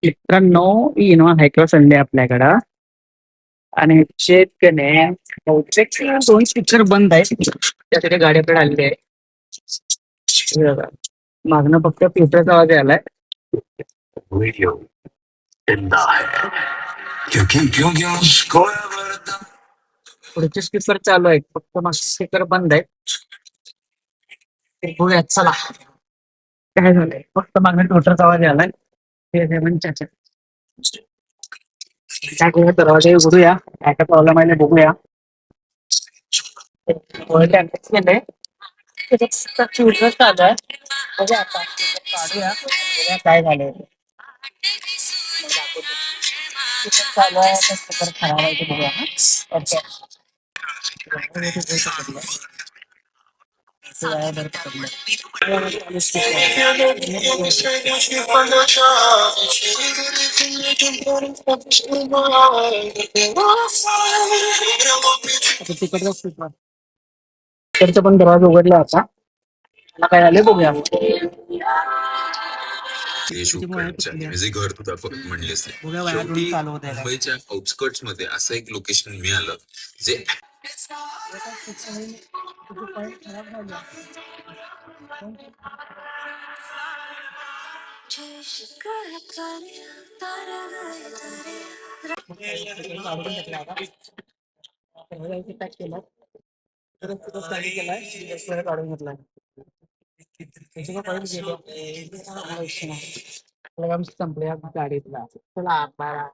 मित्रांनो, Innova हायक्रो Sunday आपल्याकडं आणि शेतकने बहुतेक दोन स्पीकर बंद आहेत. त्यासाठी गाडी आपल्याला आलेली आहे. हे बघा. मागणं फक्त पेपरचा आवाज आलाय. व्हिडिओ जिंदा है क्योंकि क्योंकि मुझको पुढचे स्पीकर चालू आहेत, फक्त मागचे स्पीकर बंद आहेत. ते बघूया चला काय झालंय. फक्त मागणं ट्विटरचा आवाज आलाय. हे सेवन चाचा काय करूया, दरवाजा उघडूया. काय काय प्रॉब्लेम आहे ते बघूया. डॅमेज केलंय. त्याच्यात ट्विटर चालू आहे. बघूया आता काढूया बघूया काय झालंय. स्पीकर चालू आहे, स्पीकर खराब आहे ते बघूया. ओके. तिकडचा पण दरवाजा उघडला आता. मला काय झाले बघूया. हे शूट करण्याच्या म्हणजे घर तुझा म्हणलेस शेवटी मुंबईच्या आउटस्कर्ट्स मध्ये असं एक लोकेशन मिळालं जे काढून घेतलाय. संपले गाडीतला. चला बाळा.